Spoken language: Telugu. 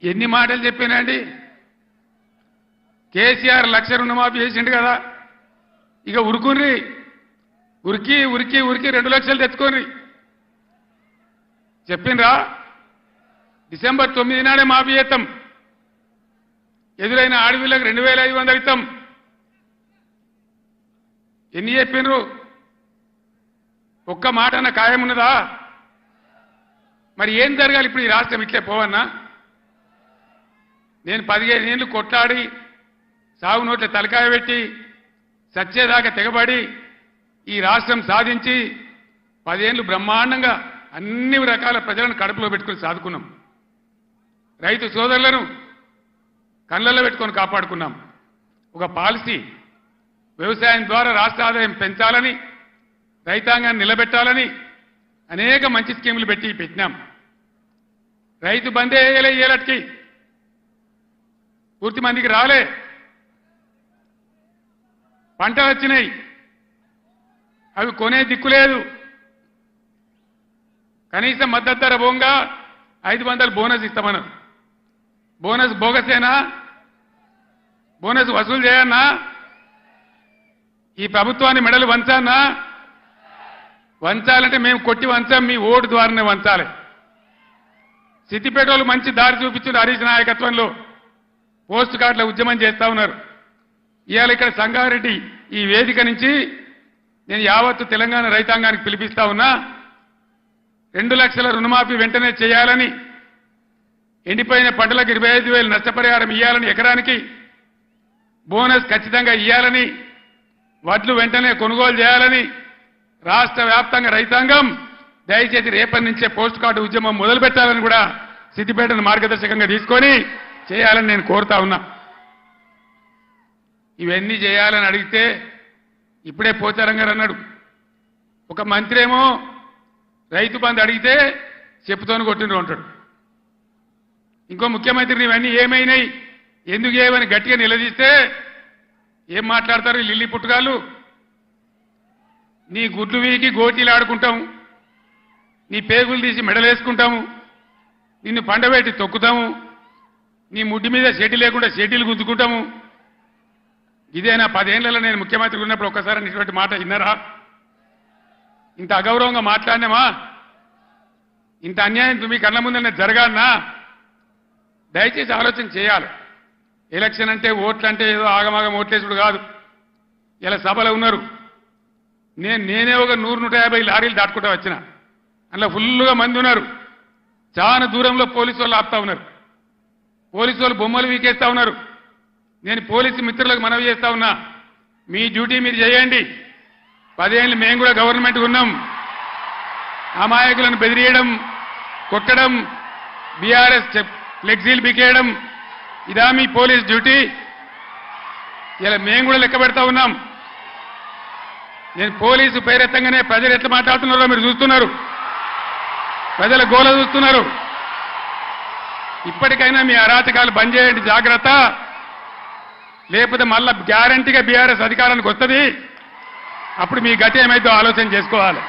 ఎన్ని మాటలు చెప్పానండి. కేసీఆర్ 1,00,000 రుణమాఫీ చేసిండు కదా, ఇక ఉరికి ఉరికి ఉరికి 2 లక్షలు తెచ్చుకోండి చెప్పిండ్రా. డిసెంబర్ 9 నాడే మాఫీ చేస్తాం. ఎదురైన ఆడవిళ్ళకి 2,500 ఇస్తాం. ఎన్ని చెప్పిండ్రు? ఒక్క మాట అన్న ఖాయం ఉన్నదా? మరి ఏం జరగాలి ఇప్పుడు? ఈ రాష్ట్రం ఇట్లే పోవన్నా? నేను 15 ఏళ్ళు కొట్లాడి సాగు నోట్ల తలకాయ పెట్టి సచ్చేదాకా తెగబడి ఈ రాష్ట్రం సాధించి 10 ఏళ్ళు బ్రహ్మాండంగా అన్ని రకాల ప్రజలను కడుపులో పెట్టుకుని సాదుకున్నాం. రైతు సోదరులను కళ్ళల్లో పెట్టుకొని కాపాడుకున్నాం. ఒక పాలసీ, వ్యవసాయం ద్వారా రాష్ట్ర ఆదాయం పెంచాలని, రైతాంగాన్ని నిలబెట్టాలని అనేక మంచి స్కీములు పెట్టినాం. రైతు బందే వేయలే, ఏలటికి పూర్తి మందికి రాలే. పంటలు వచ్చినాయి, అవి కొనే దిక్కులేదు. కనీసం మద్దతు ధర పోగా 500 బోనస్ ఇస్తామన్నారు. బోనస్ బోగసేనా? బోనస్ వసూలు చేయన్నా? ఈ ప్రభుత్వాన్ని మెడలు వంచానా? వంచాలంటే మేము కొట్టి వంచాం, మీ ఓటు ద్వారానే వంచాలి. సిద్దిపేట వాళ్ళు మంచి దారి చూపించిన హరీష్ నాయకత్వంలో పోస్ట్ కార్డుల ఉద్యమం చేస్తా ఉన్నారు. ఇవాళ ఇక్కడ సంగారెడ్డి ఈ వేదిక నుంచి నేను యావత్తు తెలంగాణ రైతాంగానికి పిలిపిస్తా ఉన్నా. 2 లక్షల రుణమాఫీ వెంటనే చేయాలని, ఎండిపోయిన పంటలకు 25,000 నష్టపరిహారం ఇవ్వాలని, ఎకరానికి బోనస్ ఖచ్చితంగా ఇవ్వాలని, వడ్లు వెంటనే కొనుగోలు చేయాలని రాష్ట్ర వ్యాప్తంగా రైతాంగం దయచేసి రేపటి నుంచే పోస్ట్ కార్డు ఉద్యమం మొదలు పెట్టాలని కూడా సిద్దిపేటను మార్గదర్శకంగా తీసుకొని చేయాలని నేను కోరుతా ఉన్నా. ఇవన్నీ చేయాలని అడిగితే ఇప్పుడే పోచారం గారు అన్నాడు, ఒక మంత్రి ఏమో రైతు బంధు అడిగితే చెప్పుతోని కొట్టిండ్రు అంటాడు. ఇంకో ముఖ్యమంత్రిని ఇవన్నీ ఏమైనాయి, ఎందుకు ఏమని గట్టిగా నిలదీస్తే ఏం మాట్లాడతారు లిల్లీ పుట్టుగాళ్ళు? నీ గుడ్లు వీకి గోటీలు ఆడుకుంటాము, నీ పేగులు తీసి మెడలేసుకుంటాము, నిన్ను పండబెట్టి తొక్కుతాము, నీ ముడ్డి మీద షెడ్డి లేకుండా షెడ్డీలు గుద్దుకుంటాము. ఇదేనా 10 ఏళ్లలో నేను ముఖ్యమంత్రి ఉన్నప్పుడు ఒక్కసారి ఇటువంటి మాట విన్నారా? ఇంత అగౌరవంగా మాట్లాడినామా? ఇంత అన్యాయం మీ కళ్ళ ముందనే జరగాలనా? దయచేసి ఆలోచన చేయాలి. ఎలక్షన్ అంటే ఓట్లు అంటే ఏదో ఆగమాగం ఓట్లేసుడు కాదు. ఇలా సభలో ఉన్నారు, నేనే ఒక 100-150 లారీలు దాటుకుంటూ వచ్చిన, అందులో ఫుల్గా మంది ఉన్నారు. చాలా దూరంలో పోలీసు వాళ్ళు ఆపుతా ఉన్నారు, పోలీసు వాళ్ళు బొమ్మలు వీకేస్తా ఉన్నారు. నేను పోలీసు మిత్రులకు మనవి చేస్తా ఉన్నా, మీ డ్యూటీ మీరు చేయండి. 10 ఏళ్ళు మేము కూడా గవర్నమెంట్ ఉన్నాం. అమాయకులను బెదిరియడం, కొట్టడం, బీఆర్ఎస్ ఫ్లెక్సీలు బికేయడం, ఇదా మీ పోలీస్ డ్యూటీ? ఇలా మేము కూడా లెక్క పెడతా ఉన్నాం. నేను పోలీసు పేరెత్తంగానే ప్రజలు ఎట్లా మాట్లాడుతున్నారో మీరు చూస్తున్నారు, ప్రజల గోల చూస్తున్నారు. ఇప్పటికైనా మీ అరాచకాలు బంద్ చేయండి, జాగ్రత్త. లేకపోతే మళ్ళా గ్యారంటీగా బీఆర్ఎస్ అధికారానికి వస్తుంది. అప్పుడు మీ గతి ఏమైందో ఆలోచన చేసుకోవాలి.